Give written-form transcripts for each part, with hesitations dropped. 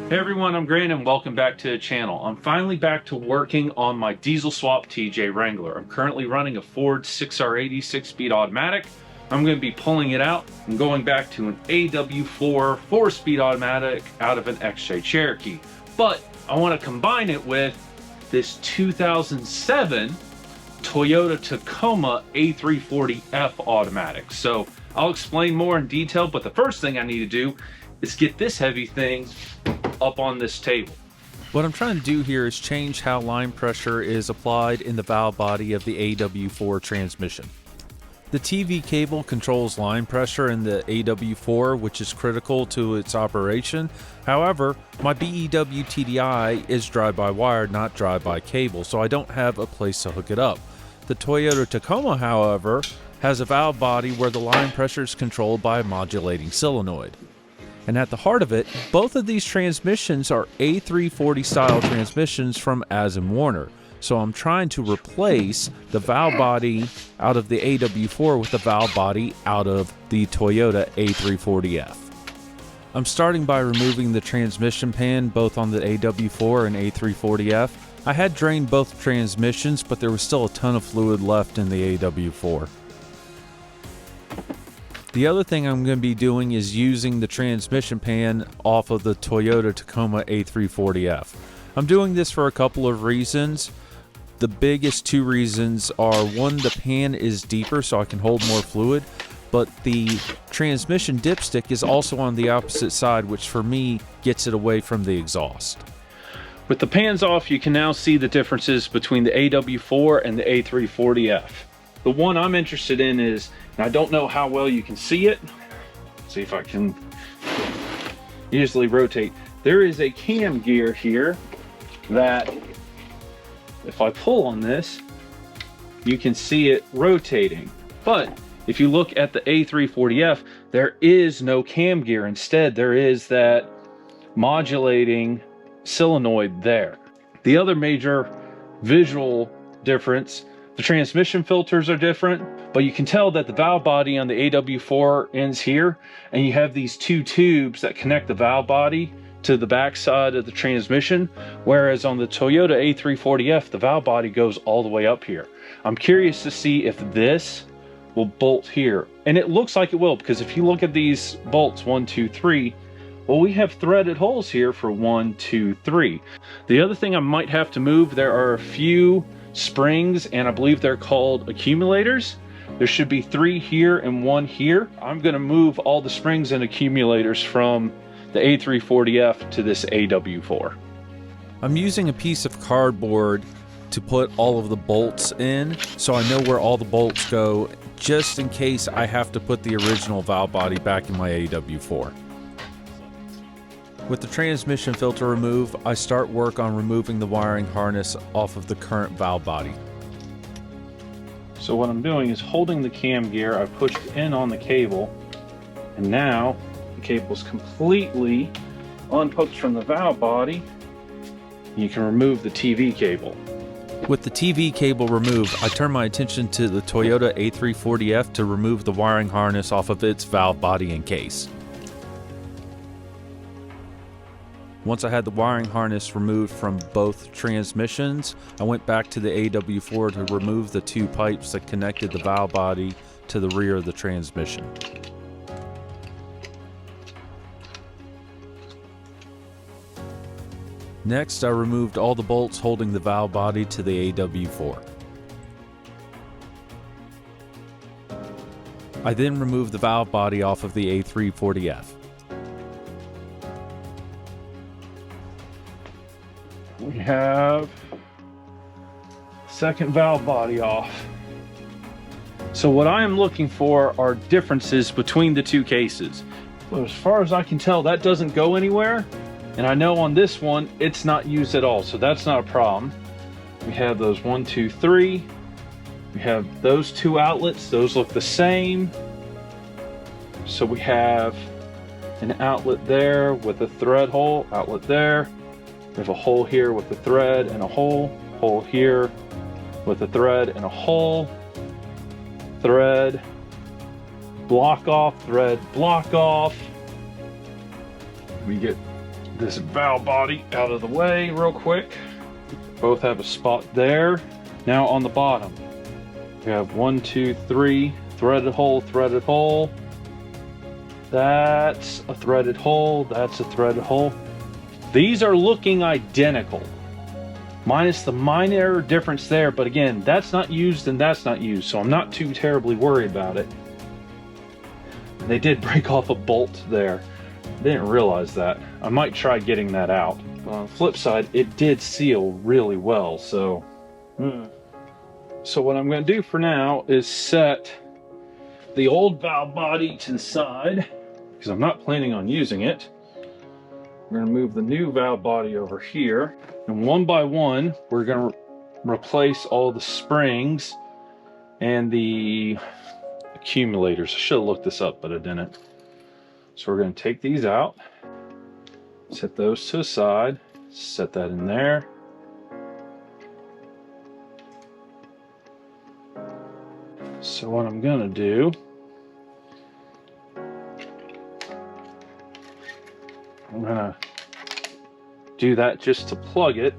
Hey everyone, I'm Grant and welcome back to the channel. I'm finally back to working on my diesel swap TJ Wrangler. I'm currently running a Ford 6R80 6-speed automatic. I'm going to be pulling it out and going back to an AW4 4-speed automatic out of an XJ Cherokee. But I want to combine it with this 2007 Toyota Tacoma A340F automatic. So I'll explain more in detail, but the first thing I need to do is get this heavy thing up on this table. What I'm trying to do here is change how line pressure is applied in the valve body of the AW4 transmission. The TV cable controls line pressure in the AW4, which is critical to its operation. However, my BEW TDI is drive-by-wire, not drive-by-cable, so I don't have a place to hook it up. The Toyota Tacoma, however, has a valve body where the line pressure is controlled by a modulating solenoid. And at the heart of it, both of these transmissions are A340 style transmissions from As & Warner. So I'm trying to replace the valve body out of the AW4 with the valve body out of the Toyota A340F. I'm starting by removing the transmission pan both on the AW4 and A340F. I had drained both transmissions, but there was still a ton of fluid left in the AW4. The other thing I'm going to be doing is using the transmission pan off of the Toyota Tacoma A340F. I'm doing this for a couple of reasons. The biggest two reasons are, one, the pan is deeper so I can hold more fluid, but the transmission dipstick is also on the opposite side, which for me gets it away from the exhaust. With the pans off, you can now see the differences between the AW4 and the A340F. The one I'm interested in is, and I don't know how well you can see it. Let's see if I can easily rotate. There is a cam gear here that, if I pull on this, you can see it rotating. But if you look at the A340F, there is no cam gear. Instead, there is that modulating solenoid there. The other major visual difference, the transmission filters are different, but you can tell that the valve body on the AW4 ends here, and you have these two tubes that connect the valve body to the back side of the transmission, whereas on the Toyota A340F, the valve body goes all the way up here. I'm curious to see if this will bolt here, and it looks like it will, because if you look at these bolts, 1, 2, 3, well, we have threaded holes here for 1, 2, 3. The other thing I might have to move, there are a few springs, and I believe they're called accumulators. There should be 3 here and 1 here. I'm going to move all the springs and accumulators from the A340F to this AW4. I'm using a piece of cardboard to put all of the bolts in, so I know where all the bolts go, just in case I have to put the original valve body back in my AW4. With the transmission filter removed, I start work on removing the wiring harness off of the current valve body. So what I'm doing is holding the cam gear. I pushed in on the cable, and now the cable is completely unhooked from the valve body. You can remove the TV cable. With the TV cable removed, I turn my attention to the Toyota A340F to remove the wiring harness off of its valve body and case. Once I had the wiring harness removed from both transmissions, I went back to the AW4 to remove the 2 pipes that connected the valve body to the rear of the transmission. Next, I removed all the bolts holding the valve body to the AW4. I then removed the valve body off of the A340F. We have second valve body off. So what I am looking for are differences between the 2 cases. But as far as I can tell, that doesn't go anywhere. And I know on this one, it's not used at all, so that's not a problem. We have those 1, 2, 3. We have those 2 outlets. Those look the same. So we have an outlet there with a thread hole, outlet there. We have a hole here with a thread and a hole here with a thread and a hole, thread, block off, thread, block off. We get this valve body out of the way real quick. Both have a spot there. Now on the bottom, we have 1, 2, 3 threaded hole, threaded hole. That's a threaded hole, that's a threaded hole. These are looking identical, minus the minor difference there, but again, that's not used and that's not used, so I'm not too terribly worried about it. And they did break off a bolt there. Didn't realize that. I might try getting that out. But on the flip side, it did seal really well, so so what I'm going to do for now is set the old valve body to the side, because I'm not planning on using it. We're going to move the new valve body over here, and one by one we're going to replace all the springs and the accumulators. I should have looked this up, but I didn't. So we're going to take these out, set those to the side, set that in there. So what I'm going to do, I'm going to do that just to plug it.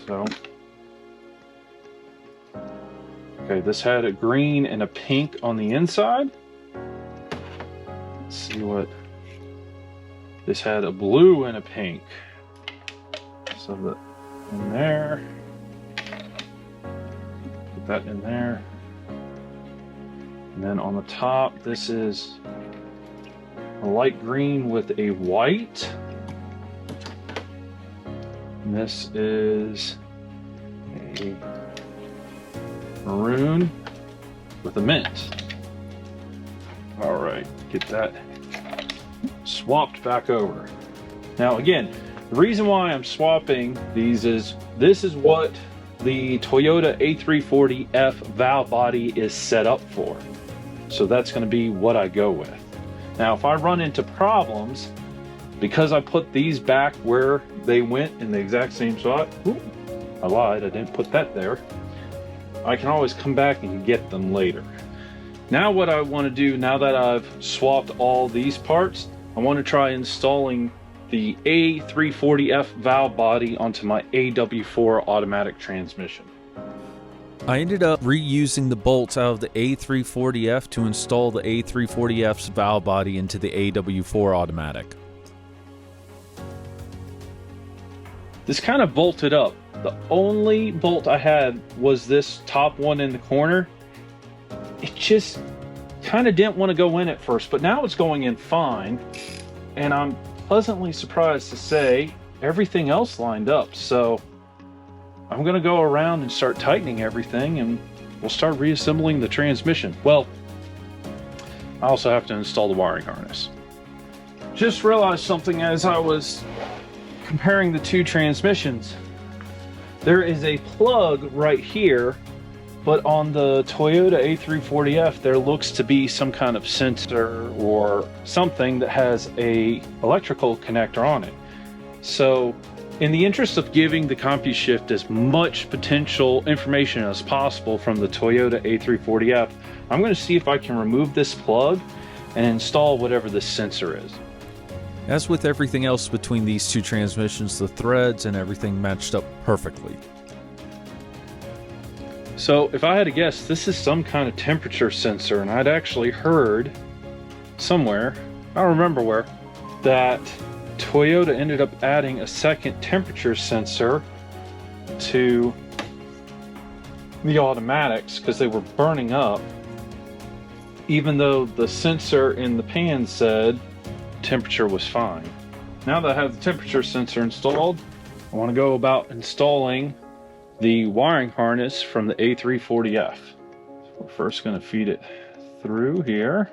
So, okay, this had a green and a pink on the inside. Let's see what, this had a blue and a pink. So that in there, put that in there. And then on the top, this is a light green with a white. And this is a maroon with a mint. All right, get that swapped back over. Now again, the reason why I'm swapping these is this is what the Toyota A340F valve body is set up for. So that's going to be what I go with. Now if I run into problems, because I put these back where they went in the exact same spot, I lied, I didn't put that there, I can always come back and get them later. Now what I want to do, now that I've swapped all these parts, I want to try installing the A340F valve body onto my AW4 automatic transmission. I ended up reusing the bolts out of the A340F to install the A340F's valve body into the AW4 automatic. This kind of bolted up. The only bolt I had was this top one in the corner. It just kind of didn't want to go in at first, but now it's going in fine. And I'm pleasantly surprised to say everything else lined up. So I'm going to go around and start tightening everything, and we'll start reassembling the transmission. Well, I also have to install the wiring harness. Just realized something as I was comparing the two transmissions. There is a plug right here, but on the Toyota A340F there looks to be some kind of sensor or something that has a electrical connector on it. So in the interest of giving the CompuShift as much potential information as possible from the Toyota A340F, I'm going to see if I can remove this plug and install whatever this sensor is. As with everything else between these two transmissions, the threads and everything matched up perfectly. So if I had to guess, this is some kind of temperature sensor, and I'd actually heard somewhere, I don't remember where, that Toyota ended up adding a second temperature sensor to the automatics because they were burning up, even though the sensor in the pan said temperature was fine. Now that I have the temperature sensor installed, I want to go about installing the wiring harness from the A340F. So we're first going to feed it through here,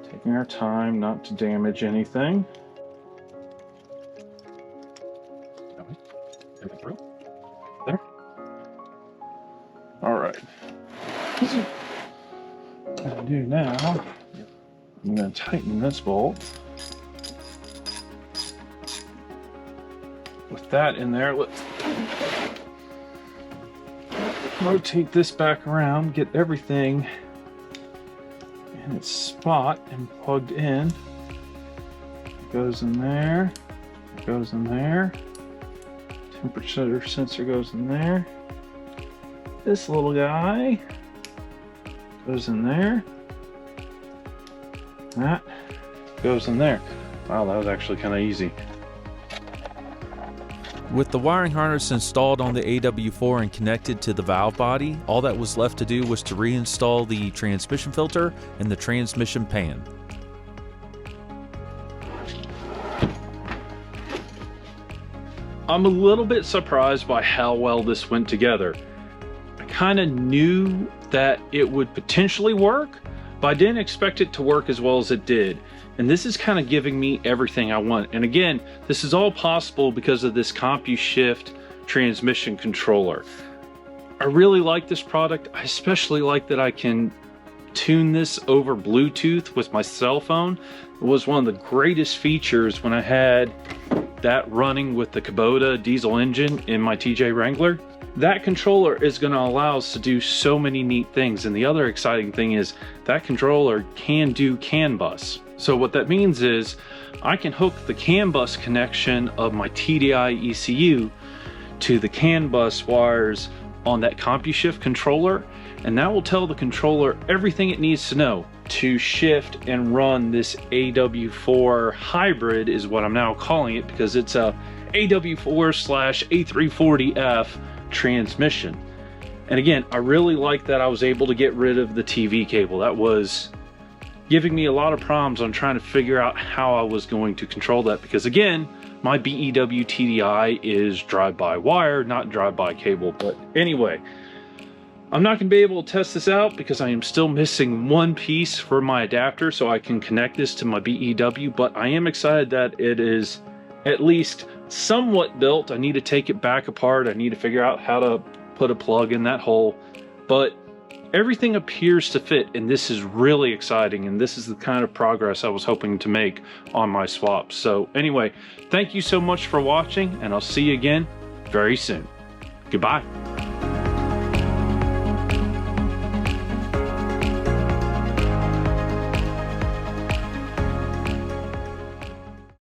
taking our time not to damage anything. There. All right. What I'm going to do now, I'm going to tighten this bolt. With that in there, let's rotate this back around, get everything in its spot and plugged in. It goes in there, it goes in there. Temperature sensor goes in there. This little guy goes in there. That goes in there. Wow, that was actually kind of easy. With the wiring harness installed on the AW4 and connected to the valve body, all that was left to do was to reinstall the transmission filter and the transmission pan. I'm a little bit surprised by how well this went together. I kind of knew that it would potentially work, but I didn't expect it to work as well as it did. And this is kind of giving me everything I want. And again, this is all possible because of this CompuShift transmission controller. I really like this product. I especially like that I can tune this over Bluetooth with my cell phone. It was one of the greatest features when I had that running with the Kubota diesel engine in my TJ Wrangler. That controller is going to allow us to do so many neat things. And the other exciting thing is that controller can do CAN bus. So what that means is I can hook the CAN bus connection of my TDI ECU to the CAN bus wires on that CompuShift controller, and that will tell the controller everything it needs to know to shift and run this AW4 hybrid, is what I'm now calling it, because it's a AW4/A340F transmission. And again, I really like that I was able to get rid of the TV cable. That was giving me a lot of problems on trying to figure out how I was going to control that, because again, my BEW TDI is drive-by-wire, not drive-by-cable. But anyway, I'm not going to be able to test this out because I am still missing one piece for my adapter so I can connect this to my BEW, but I am excited that it is at least somewhat built. I need to take it back apart. I need to figure out how to put a plug in that hole, but everything appears to fit, and this is really exciting, and this is the kind of progress I was hoping to make on my swaps. So anyway, thank you so much for watching, and I'll see you again very soon. Goodbye.